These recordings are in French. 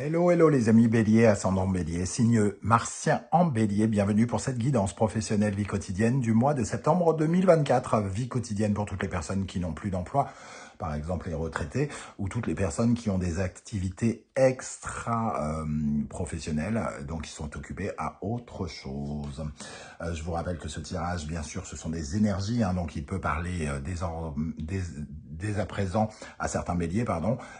Hello, hello les amis Bélier, ascendant Bélier, signe martien en Bélier. Bienvenue pour cette guidance professionnelle vie quotidienne du mois de septembre 2024. Vie quotidienne pour toutes les personnes qui n'ont plus d'emploi, par exemple les retraités, ou toutes les personnes qui ont des activités extra-professionnelles, donc qui sont occupées à autre chose. Je vous rappelle que ce tirage, bien sûr, ce sont des énergies, donc il peut parler dès à présent à certains béliers,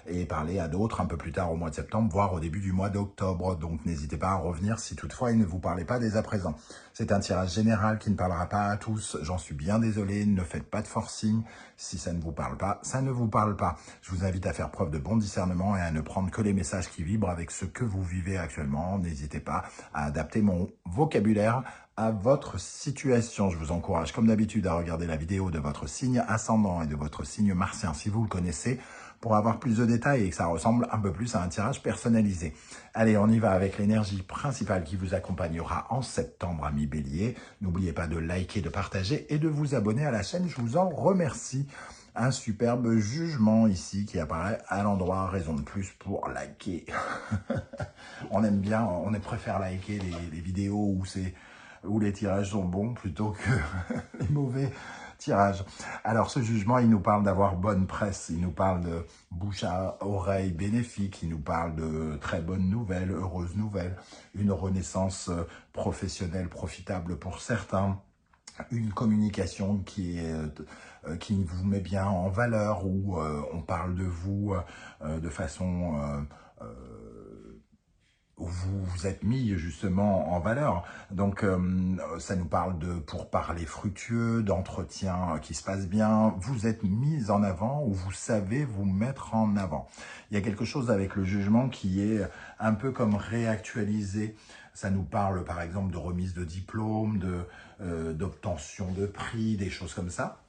et parler à d'autres un peu plus tard au mois de septembre, voire au début du mois d'octobre. Donc n'hésitez pas à revenir si toutefois il ne vous parlait pas dès à présent. C'est un tirage général qui ne parlera pas à tous. J'en suis bien désolé, ne faites pas de forcing. Si ça ne vous parle pas, ça ne vous parle pas. Je vous invite à faire preuve de bon discernement et à ne prendre que les messages qui vibrent avec ce que vous vivez actuellement. N'hésitez pas à adapter mon vocabulaire à votre situation. Je vous encourage, comme d'habitude, à regarder la vidéo de votre signe ascendant et de votre signe martien, si vous le connaissez, pour avoir plus de détails et que ça ressemble un peu plus à un tirage personnalisé. Allez, on y va avec l'énergie principale qui vous accompagnera en septembre, amis Bélier. N'oubliez pas de liker, de partager et de vous abonner à la chaîne. Je vous en remercie. Un superbe jugement ici qui apparaît à l'endroit, raison de plus pour liker. On aime bien, on préfère liker les vidéos où les tirages sont bons plutôt que les mauvais tirages. Alors ce jugement, il nous parle d'avoir bonne presse, il nous parle de bouche à oreille bénéfique, il nous parle de très bonnes nouvelles, heureuses nouvelles, une renaissance professionnelle profitable pour certains, une communication qui vous met bien en valeur, où on parle de vous de façon où vous vous êtes mis justement en valeur. Donc ça nous parle de pourparlers fructueux, d'entretiens qui se passent bien. Vous êtes mis en avant, ou vous savez vous mettre en avant. Il y a quelque chose avec le jugement qui est un peu comme réactualisé. Ça nous parle par exemple de remise de diplôme, d'obtention de prix, des choses comme ça.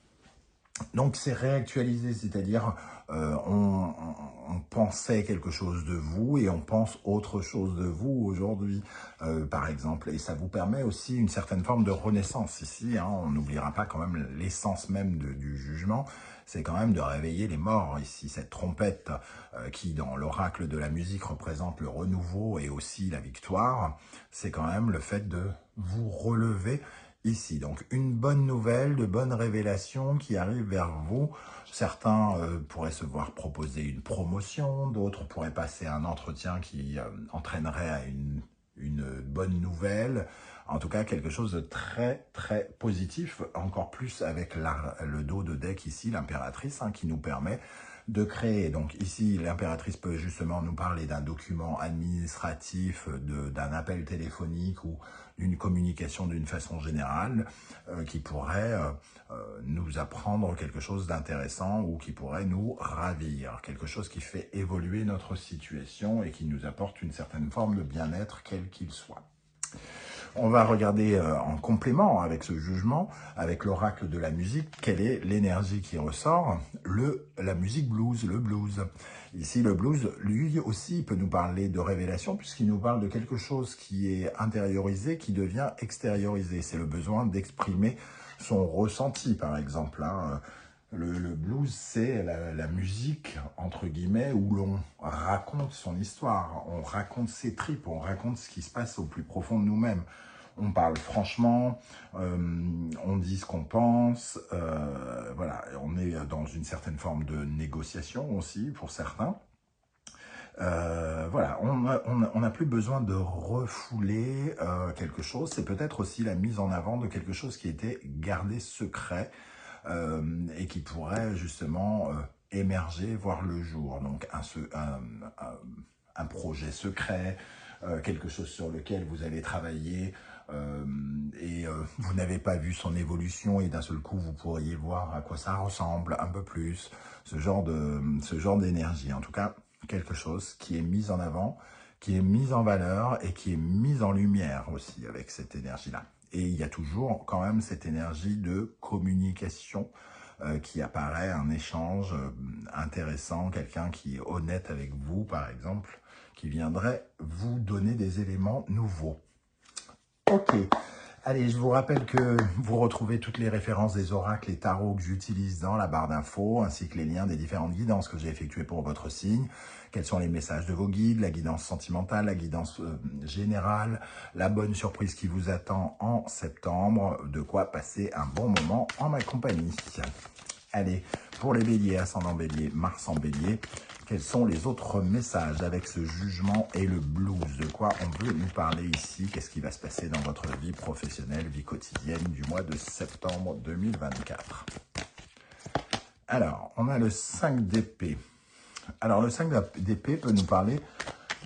Donc c'est réactualisé, c'est-à-dire on pensait quelque chose de vous et on pense autre chose de vous aujourd'hui, par exemple. Et ça vous permet aussi une certaine forme de renaissance ici. On n'oubliera pas quand même l'essence même du jugement. C'est quand même de réveiller les morts ici. Cette trompette qui, dans l'oracle de la musique, représente le renouveau et aussi la victoire, c'est quand même le fait de vous relever ici. Donc une bonne nouvelle, de bonnes révélations qui arrivent vers vous. Certains pourraient se voir proposer une promotion, d'autres pourraient passer un entretien qui entraînerait à une bonne nouvelle. En tout cas, quelque chose de très, très positif, encore plus avec le dos de deck ici, l'impératrice, qui nous permet de créer. Donc ici, l'impératrice peut justement nous parler d'un document administratif, d'un appel téléphonique ou d'une communication d'une façon générale qui pourrait nous apprendre quelque chose d'intéressant ou qui pourrait nous ravir. Quelque chose qui fait évoluer notre situation et qui nous apporte une certaine forme de bien-être, quel qu'il soit. On va regarder en complément avec ce jugement, avec l'oracle de la musique, quelle est l'énergie qui ressort. La musique blues, le blues. Ici, le blues, lui aussi, peut nous parler de révélation, puisqu'il nous parle de quelque chose qui est intériorisé, qui devient extériorisé. C'est le besoin d'exprimer son ressenti, par exemple. Le blues, c'est la musique, entre guillemets, où l'on raconte son histoire, on raconte ses tripes, on raconte ce qui se passe au plus profond de nous-mêmes. On parle franchement, on dit ce qu'on pense, voilà, on est dans une certaine forme de négociation aussi, pour certains. Voilà, on n'a plus besoin de refouler quelque chose, c'est peut-être aussi la mise en avant de quelque chose qui était gardé secret, et qui pourrait justement émerger, voir le jour. Donc un projet secret, quelque chose sur lequel vous allez travailler et vous n'avez pas vu son évolution et d'un seul coup vous pourriez voir à quoi ça ressemble un peu plus, ce genre d'énergie. En tout cas, quelque chose qui est mis en avant, qui est mis en valeur et qui est mis en lumière aussi avec cette énergie-là. Et il y a toujours quand même cette énergie de communication qui apparaît, un échange intéressant, quelqu'un qui est honnête avec vous, par exemple, qui viendrait vous donner des éléments nouveaux. Ok, Allez, je vous rappelle que vous retrouvez toutes les références des oracles et tarots que j'utilise dans la barre d'infos, ainsi que les liens des différentes guidances que j'ai effectuées pour votre signe. Quels sont les messages de vos guides, la guidance sentimentale, la guidance générale, la bonne surprise qui vous attend en septembre, de quoi passer un bon moment en ma compagnie. Allez, pour les béliers, ascendant bélier, Mars en bélier, quels sont les autres messages avec ce jugement et le blues? De quoi on veut nous parler ici? Qu'est-ce qui va se passer dans votre vie professionnelle, vie quotidienne du mois de septembre 2024? Alors, on a le 5 d'épée. Alors, le 5 d'épée peut nous parler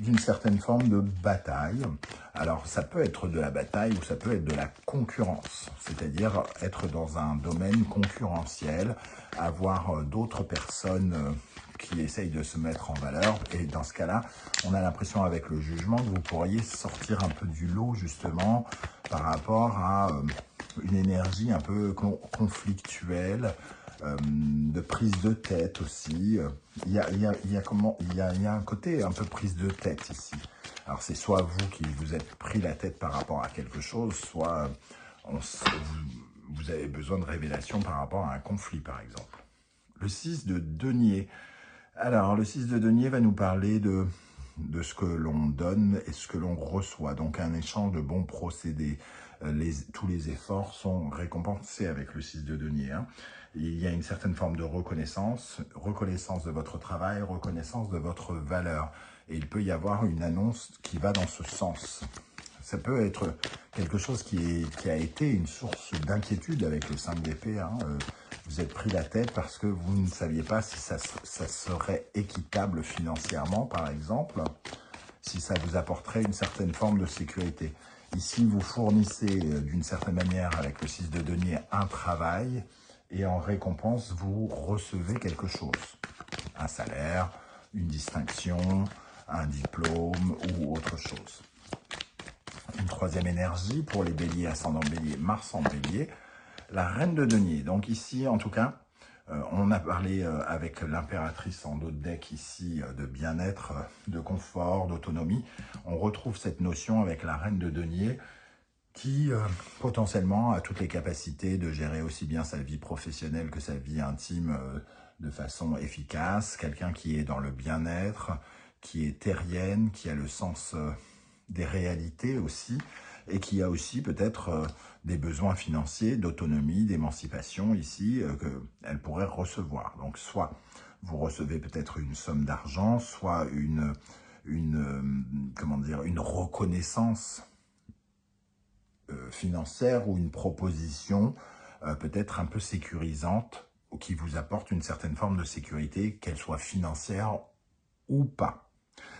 d'une certaine forme de bataille. Alors, ça peut être de la bataille ou ça peut être de la concurrence, c'est-à-dire être dans un domaine concurrentiel, avoir d'autres personnes qui essayent de se mettre en valeur. Et dans ce cas-là, on a l'impression avec le jugement que vous pourriez sortir un peu du lot, justement, par rapport à une énergie un peu conflictuelle, de prise de tête aussi. Il y a un côté un peu prise de tête ici. Alors c'est soit vous qui vous êtes pris la tête par rapport à quelque chose, soit vous avez besoin de révélation par rapport à un conflit par exemple. Le 6 de denier. Alors le 6 de denier va nous parler de ce que l'on donne et ce que l'on reçoit. Donc un échange de bons procédés. Tous les efforts sont récompensés avec le 6 de denier. Il y a une certaine forme de reconnaissance de votre travail, reconnaissance de votre valeur. Et il peut y avoir une annonce qui va dans ce sens. Ça peut être quelque chose qui a été une source d'inquiétude avec le 5 d'épée. Vous êtes pris la tête parce que vous ne saviez pas si ça serait équitable financièrement, par exemple, si ça vous apporterait une certaine forme de sécurité. Ici, vous fournissez d'une certaine manière, avec le 6 de denier, un travail, et en récompense, vous recevez quelque chose. Un salaire, une distinction, un diplôme ou autre chose. Une troisième énergie pour les béliers, ascendant bélier, Mars en bélier, la reine de denier. Donc ici, en tout cas, on a parlé avec l'impératrice en dos de deck ici de bien-être, de confort, d'autonomie. On retrouve cette notion avec la reine de denier qui potentiellement a toutes les capacités de gérer aussi bien sa vie professionnelle que sa vie intime de façon efficace. Quelqu'un qui est dans le bien-être, qui est terrienne, qui a le sens des réalités aussi, et qui a aussi peut-être des besoins financiers, d'autonomie, d'émancipation ici, qu'elle pourrait recevoir. Donc soit vous recevez peut-être une somme d'argent, soit comment dire, une reconnaissance financière ou une proposition peut-être un peu sécurisante ou qui vous apporte une certaine forme de sécurité, qu'elle soit financière ou pas.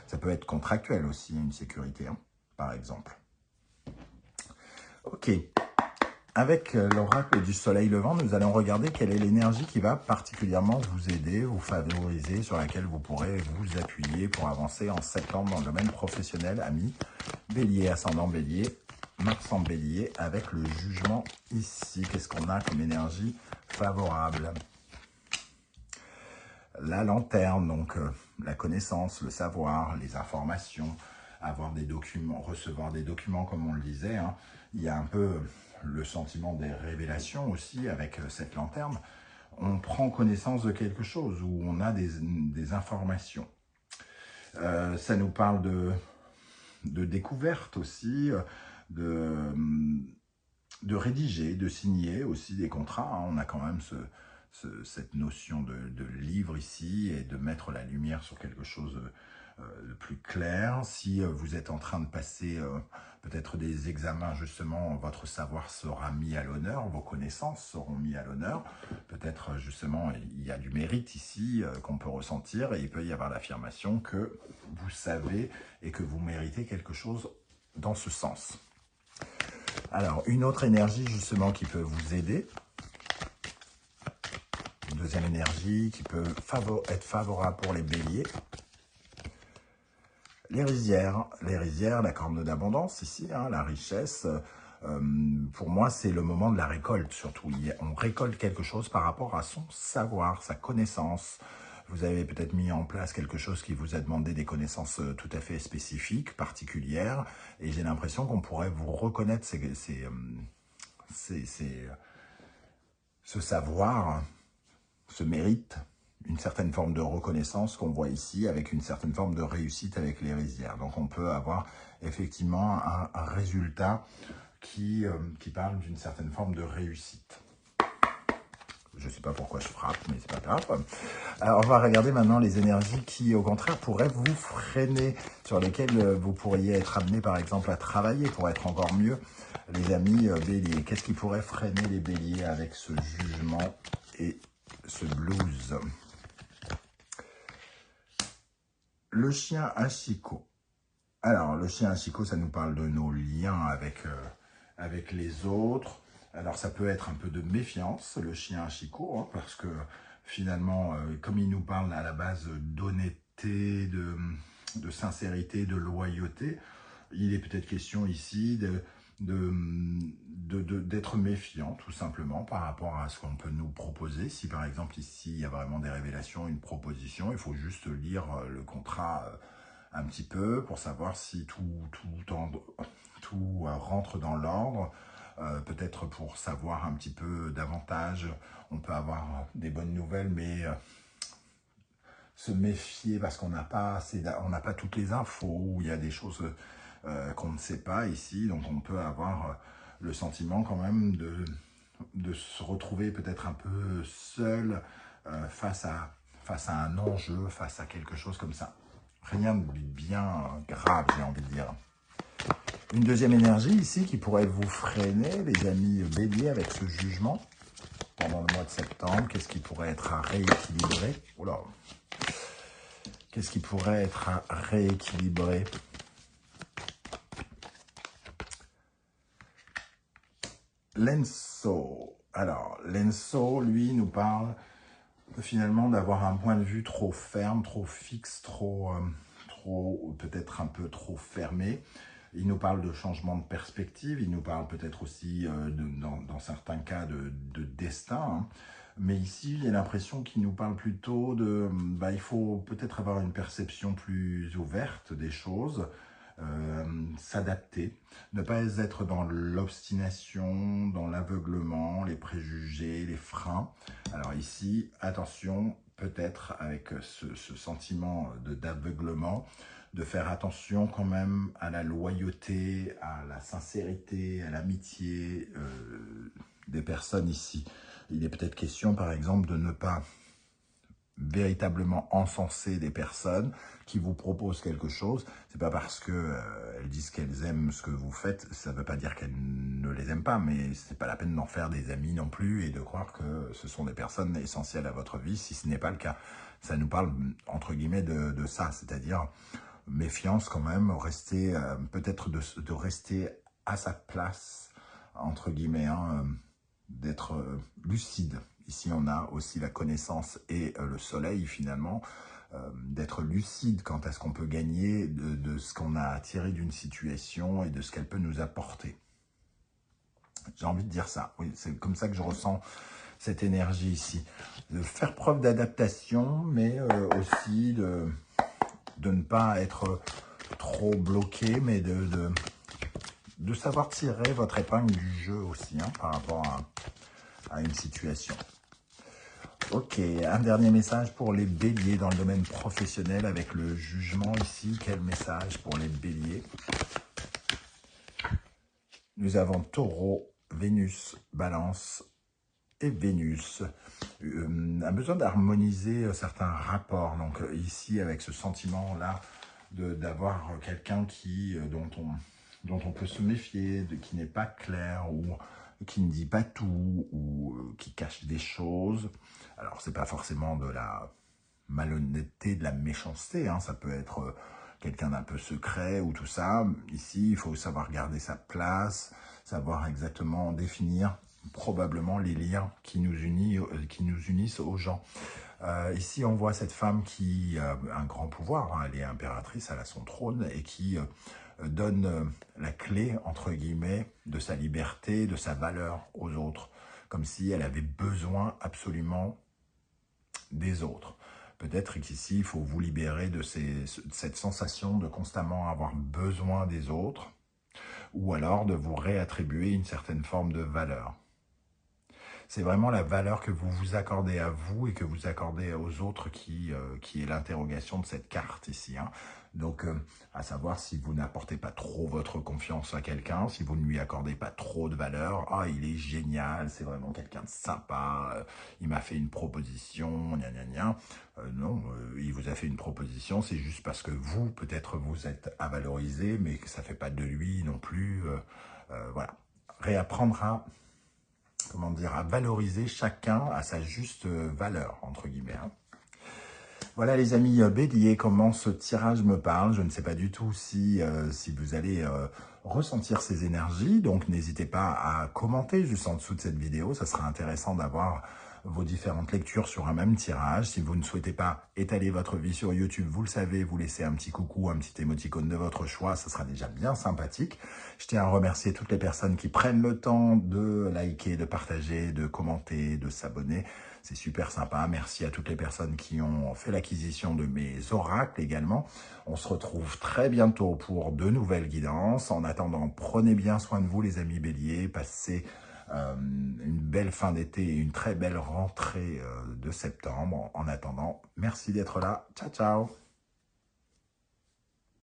Ça peut être contractuel aussi, une sécurité, par exemple. Ok. Avec l'oracle du soleil levant, nous allons regarder quelle est l'énergie qui va particulièrement vous aider, vous favoriser, sur laquelle vous pourrez vous appuyer pour avancer en septembre dans le domaine professionnel, amis. Bélier, ascendant bélier, Mars en bélier, avec le jugement ici. Qu'est-ce qu'on a comme énergie favorable? La lanterne, donc la connaissance, le savoir, les informations, avoir des documents, recevoir des documents comme on le disait. Il y a un peu le sentiment des révélations aussi avec cette lanterne. On prend connaissance de quelque chose où on a des informations. Ça nous parle de découverte aussi, de rédiger, de signer aussi des contrats. On a quand même cette notion de livre ici et de mettre la lumière sur quelque chose de plus clair. Si vous êtes en train de passer peut-être des examens, justement, votre savoir sera mis à l'honneur, vos connaissances seront mises à l'honneur. Peut-être, justement, il y a du mérite ici qu'on peut ressentir et il peut y avoir l'affirmation que vous savez et que vous méritez quelque chose dans ce sens. Alors, une autre énergie, justement, qui peut vous aider. Une deuxième énergie qui peut être favorable pour les béliers. Les rizières, la corne d'abondance ici, la richesse. Pour moi, c'est le moment de la récolte surtout. On récolte quelque chose par rapport à son savoir, sa connaissance. Vous avez peut-être mis en place quelque chose qui vous a demandé des connaissances tout à fait spécifiques, particulières, et j'ai l'impression qu'on pourrait vous reconnaître ce savoir, ce mérite, une certaine forme de reconnaissance qu'on voit ici, avec une certaine forme de réussite avec les rizières. Donc on peut avoir effectivement un résultat qui parle d'une certaine forme de réussite. Je ne sais pas pourquoi je frappe, mais c'est pas grave. Alors, on va regarder maintenant les énergies qui, au contraire, pourraient vous freiner, sur lesquelles vous pourriez être amené, par exemple, à travailler pour être encore mieux. Les amis béliers, qu'est-ce qui pourrait freiner les béliers avec ce jugement et ce blues? Le chien Hachiko. Alors, le chien Hachiko, ça nous parle de nos liens avec les autres. Alors, ça peut être un peu de méfiance, le chien Hachiko, hein, parce que finalement, comme il nous parle à la base d'honnêteté, de sincérité, de loyauté, il est peut-être question ici d'être méfiant, tout simplement, par rapport à ce qu'on peut nous proposer. Si, par exemple, ici, il y a vraiment des révélations, une proposition, il faut juste lire le contrat un petit peu pour savoir si tout rentre dans l'ordre. Peut-être pour savoir un petit peu davantage, on peut avoir des bonnes nouvelles, mais se méfier parce qu'on n'a pas toutes les infos, il y a des choses qu'on ne sait pas ici, donc on peut avoir le sentiment quand même de se retrouver peut-être un peu seul face à un enjeu, face à quelque chose comme ça. Rien de bien grave, j'ai envie de dire. Une deuxième énergie ici qui pourrait vous freiner, les amis béliers, avec ce jugement pendant le mois de septembre. Qu'est-ce qui pourrait être à rééquilibrer? Oula. Qu'est-ce qui pourrait être à rééquilibrer? Lenso. Alors, Lenso, lui, nous parle finalement d'avoir un point de vue trop ferme, trop fixe, peut-être un peu trop fermé. Il nous parle de changement de perspective, il nous parle peut-être aussi, dans certains cas, de destin. Hein. Mais ici, j'ai l'impression qu'il nous parle plutôt il faut peut-être avoir une perception plus ouverte des choses, s'adapter, ne pas être dans l'obstination, dans l'aveuglement, les préjugés, les freins. Alors ici, attention, peut-être avec ce sentiment d'aveuglement, de faire attention quand même à la loyauté, à la sincérité, à l'amitié des personnes ici. Il est peut-être question, par exemple, de ne pas véritablement encenser des personnes qui vous proposent quelque chose. C'est pas parce que elles disent qu'elles aiment ce que vous faites, ça veut pas dire qu'elles ne les aiment pas, mais c'est pas la peine d'en faire des amis non plus et de croire que ce sont des personnes essentielles à votre vie, si ce n'est pas le cas. Ça nous parle, entre guillemets, de ça, c'est-à-dire méfiance quand même, rester peut-être de rester à sa place, entre guillemets, hein, d'être lucide. Ici, on a aussi la connaissance et le soleil, finalement, d'être lucide quant à ce qu'on peut gagner, de ce qu'on a tiré d'une situation et de ce qu'elle peut nous apporter. J'ai envie de dire ça. Oui, c'est comme ça que je ressens cette énergie ici. De faire preuve d'adaptation, mais aussi de ne pas être trop bloqué, mais de savoir tirer votre épingle du jeu aussi, hein, par rapport à une situation. Ok, un dernier message pour les béliers dans le domaine professionnel avec le jugement ici. Quel message pour les béliers? Nous avons Taureau, Vénus, Balance et Vénus. Un besoin d'harmoniser certains rapports. Donc ici, avec ce sentiment-là d'avoir quelqu'un dont on peut se méfier, qui n'est pas clair ou qui ne dit pas tout ou qui cache des choses. Alors, c'est pas forcément de la malhonnêteté, de la méchanceté, hein. Ça peut être quelqu'un d'un peu secret ou tout ça. Ici, il faut savoir garder sa place, savoir exactement définir probablement les liens qui nous unissent aux gens. Ici, on voit cette femme qui a un grand pouvoir, hein. Elle est impératrice, elle a son trône et qui donne la clé, entre guillemets, de sa liberté, de sa valeur aux autres, comme si elle avait besoin absolument des autres. Peut-être qu'ici, il faut vous libérer de cette sensation de constamment avoir besoin des autres, ou alors de vous réattribuer une certaine forme de valeur. C'est vraiment la valeur que vous vous accordez à vous et que vous accordez aux autres qui est l'interrogation de cette carte ici, hein. Donc, à savoir si vous n'apportez pas trop votre confiance à quelqu'un, si vous ne lui accordez pas trop de valeur. Ah, il est génial, c'est vraiment quelqu'un de sympa, il m'a fait une proposition, gna gna gna. Non, il vous a fait une proposition, c'est juste parce que vous, peut-être vous êtes à valoriser, mais que ça ne fait pas de lui non plus. Voilà. Réapprendre à comment dire, à valoriser chacun à sa juste valeur, entre guillemets, hein. Voilà les amis béliers, comment ce tirage me parle. Je ne sais pas du tout si vous allez ressentir ces énergies. Donc n'hésitez pas à commenter juste en dessous de cette vidéo. Ça sera intéressant d'avoir vos différentes lectures sur un même tirage. Si vous ne souhaitez pas étaler votre vie sur YouTube, vous le savez, vous laissez un petit coucou, un petit émoticône de votre choix. Ça sera déjà bien sympathique. Je tiens à remercier toutes les personnes qui prennent le temps de liker, de partager, de commenter, de s'abonner. C'est super sympa. Merci à toutes les personnes qui ont fait l'acquisition de mes oracles également. On se retrouve très bientôt pour de nouvelles guidances. En attendant, prenez bien soin de vous les amis béliers. Passez une belle fin d'été et une très belle rentrée de septembre. En attendant, merci d'être là. Ciao, ciao.